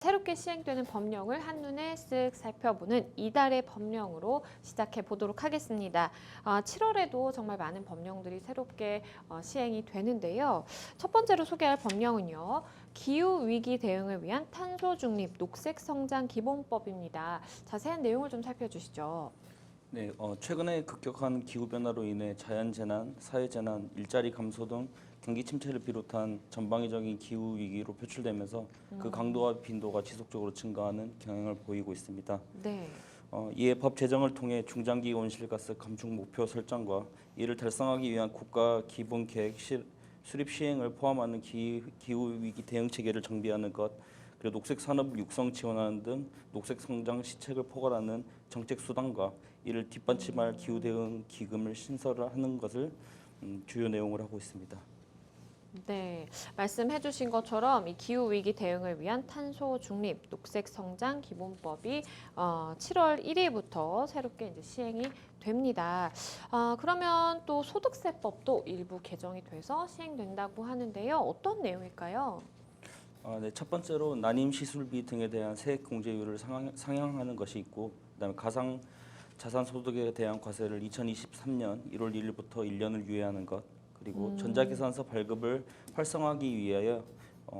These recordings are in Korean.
새롭게 시행되는 법령을 한눈에 쓱 살펴보는 이달의 법령으로 시작해 보도록 하겠습니다. 7월에도 정말 많은 법령들이 새롭게 시행이 되는데요. 첫 번째로 소개할 법령은요. 기후위기 대응을 위한 탄소중립 녹색성장기본법입니다. 자세한 내용을 좀 살펴주시죠. 네, 최근에 급격한 기후변화로 인해 자연재난, 사회재난, 일자리 감소 등 경기 침체를 비롯한 전방위적인 기후위기로 표출되면서 그 강도와 빈도가 지속적으로 증가하는 경향을 보이고 있습니다. 네. 이에 법 제정을 통해 중장기 온실가스 감축 목표 설정과 이를 달성하기 위한 국가 기본 계획 수립 시행을 포함하는 기후위기 대응 체계를 정비하는 것, 그리고 녹색 산업 육성 지원하는 등 녹색 성장 시책을 포괄하는 정책 수단과 이를 뒷받침할 기후 대응 기금을 신설하는 것을 주요 내용을 하고 있습니다. 네, 말씀해 주신 것처럼 이 기후위기 대응을 위한 탄소 중립 녹색 성장 기본법이 7월 1일부터 새롭게 이제 시행이 됩니다. 그러면 또 소득세법도 일부 개정이 돼서 시행된다고 하는데요. 어떤 내용일까요? 네, 첫 번째로 난임 시술비 등에 대한 세액 공제율을 상향하는 것이 있고, 그다음에 가상 자산 소득에 대한 과세를 2023년 1월 1일부터 1년을 유예하는 것, 그리고 전자계산서 발급을 활성화하기 위하여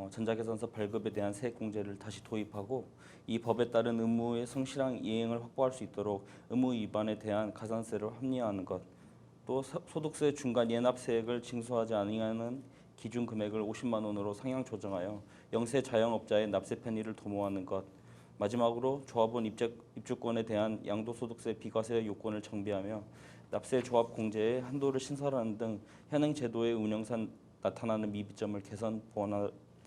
전자계산서 발급에 대한 세액 공제를 다시 도입하고, 이 법에 따른 의무의 성실한 이행을 확보할 수 있도록 의무 위반에 대한 가산세를 합리화하는 것, 또 소득세 중간 예납세액을 징수하지 아니하는 기준 금액을 50만 원으로 상향 조정하여 영세 자영업자의 납세 편의를 도모하는 것, 마지막으로 조합원 입주권에 대한 양도소득세 비과세 요건을 정비하며 납세 조합 공제의 한도를 신설하는 등 현행 제도의 운영상 나타나는 미비점을 개선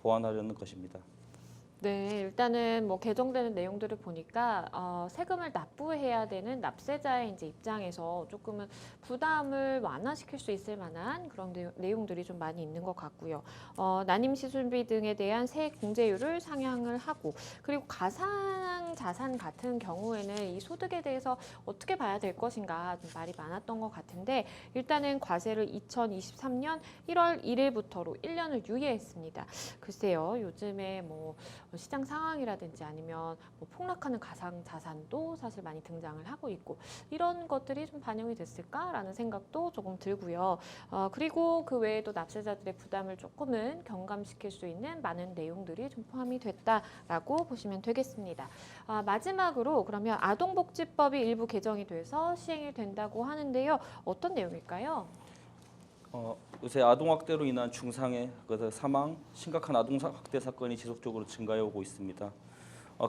보완하려는 것입니다. 네, 일단은 뭐 개정되는 내용들을 보니까 세금을 납부해야 되는 납세자의 이제 입장에서 조금은 부담을 완화시킬 수 있을 만한 그런 내용들이 좀 많이 있는 것 같고요. 난임 시술비 등에 대한 세액 공제율을 상향을 하고, 그리고 가상 자산 같은 경우에는 이 소득에 대해서 어떻게 봐야 될 것인가 좀 말이 많았던 것 같은데, 일단은 과세를 2023년 1월 1일부터로 1년을 유예했습니다. 글쎄요, 요즘에 뭐 시장 상황이라든지 아니면 뭐 폭락하는 가상 자산도 사실 많이 등장을 하고 있고, 이런 것들이 좀 반영이 됐을까라는 생각도 조금 들고요. 그리고 그 외에도 납세자들의 부담을 조금은 경감시킬 수 있는 많은 내용들이 좀 포함이 됐다라고 보시면 되겠습니다. 마지막으로 그러면 아동복지법이 일부 개정이 돼서 시행이 된다고 하는데요. 어떤 내용일까요? 요새 아동학대로 인한 중상해, 그래서 사망, 심각한 아동학대 사건이 지속적으로 증가해 오고 있습니다.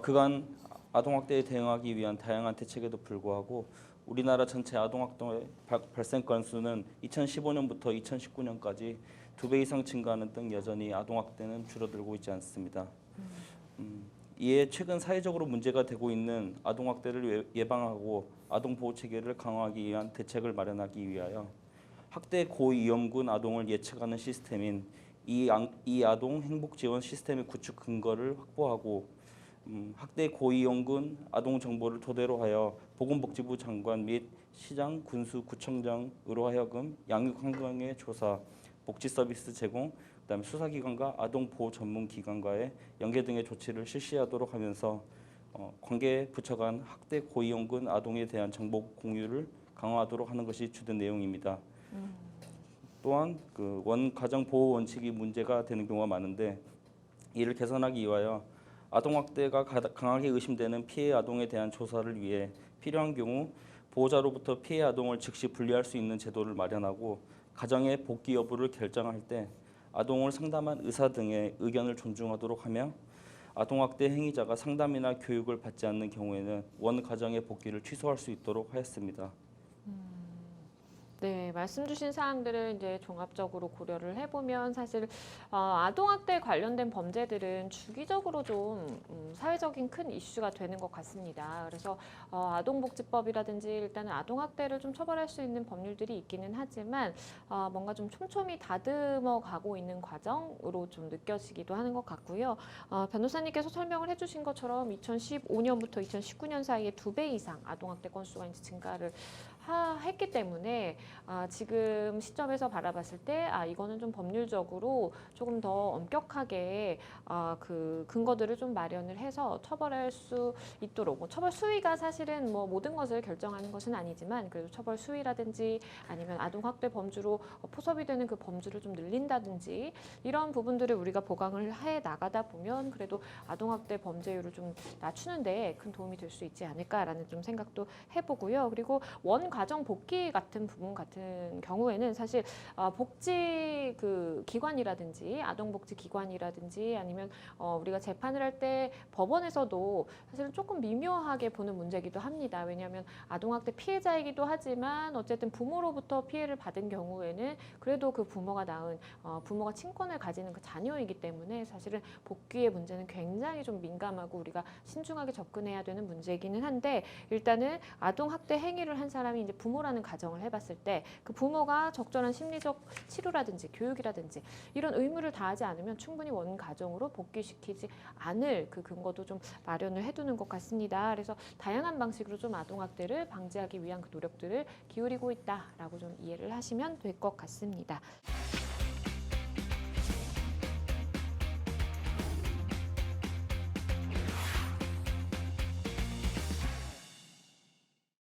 그간 아동학대에 대응하기 위한 다양한 대책에도 불구하고 우리나라 전체 아동학대 발생 건수는 2015년부터 2019년까지 2배 이상 증가하는 등 여전히 아동학대는 줄어들고 있지 않습니다. 이에 최근 사회적으로 문제가 되고 있는 아동학대를 예방하고 아동보호체계를 강화하기 위한 대책을 마련하기 위하여 학대 고위험군 아동을 예측하는 시스템인 이 아동 행복 지원 시스템의 구축 근거를 확보하고, 학대 고위험군 아동 정보를 토대로 하여 보건복지부 장관 및 시장, 군수, 구청장으로 하여금 양육 환경의 조사, 복지 서비스 제공, 그다음에 수사기관과 아동 보호 전문 기관과의 연계 등의 조치를 실시하도록 하면서 관계 부처 간 학대 고위험군 아동에 대한 정보 공유를 강화하도록 하는 것이 주된 내용입니다. 또한 그 가정 보호 원칙이 문제가 되는 경우가 많은데, 이를 개선하기 위하여 아동학대가 강하게 의심되는 피해 아동에 대한 조사를 위해 필요한 경우 보호자로부터 피해 아동을 즉시 분리할 수 있는 제도를 마련하고, 가정의 복귀 여부를 결정할 때 아동을 상담한 의사 등의 의견을 존중하도록 하며, 아동학대 행위자가 상담이나 교육을 받지 않는 경우에는 원 가정의 복귀를 취소할 수 있도록 하였습니다. 네, 말씀 주신 사항들을 이제 종합적으로 고려를 해보면 사실 아동학대 관련된 범죄들은 주기적으로 좀 사회적인 큰 이슈가 되는 것 같습니다. 그래서 아동복지법이라든지 일단은 아동학대를 좀 처벌할 수 있는 법률들이 있기는 하지만 뭔가 좀 촘촘히 다듬어 가고 있는 과정으로 좀 느껴지기도 하는 것 같고요. 변호사님께서 설명을 해주신 것처럼 2015년부터 2019년 사이에 2배 이상 아동학대 건수가 이제 증가를 했기 때문에 지금 시점에서 바라봤을 때 이거는 좀 법률적으로 조금 더 엄격하게 그 근거들을 좀 마련을 해서 처벌할 수 있도록 뭐 처벌 수위가 사실은 뭐 모든 것을 결정하는 것은 아니지만 그래도 처벌 수위라든지 아니면 아동 학대 범주로 포섭이 되는 그 범주를 좀 늘린다든지 이런 부분들을 우리가 보강을 해 나가다 보면 그래도 아동 학대 범죄율을 좀 낮추는데 큰 도움이 될 수 있지 않을까라는 좀 생각도 해보고요. 그리고 원 가정 복귀 같은 부분 같은 경우에는 사실 복지 그 기관이라든지 아동복지 기관이라든지 아니면 우리가 재판을 할 때 법원에서도 사실은 조금 미묘하게 보는 문제이기도 합니다. 왜냐하면 아동학대 피해자이기도 하지만 어쨌든 부모로부터 피해를 받은 경우에는 그래도 그 부모가 낳은 부모가 친권을 가지는 그 자녀이기 때문에 사실은 복귀의 문제는 굉장히 좀 민감하고 우리가 신중하게 접근해야 되는 문제이기는 한데 일단은 아동학대 행위를 한 사람이 이제 부모라는 가정을 해봤을 때 그 부모가 적절한 심리적 치료라든지 교육이라든지 이런 의무를 다하지 않으면 충분히 원 가정으로 복귀시키지 않을 그 근거도 좀 마련을 해두는 것 같습니다. 그래서 다양한 방식으로 좀 아동학대를 방지하기 위한 그 노력들을 기울이고 있다라고 좀 이해를 하시면 될 것 같습니다.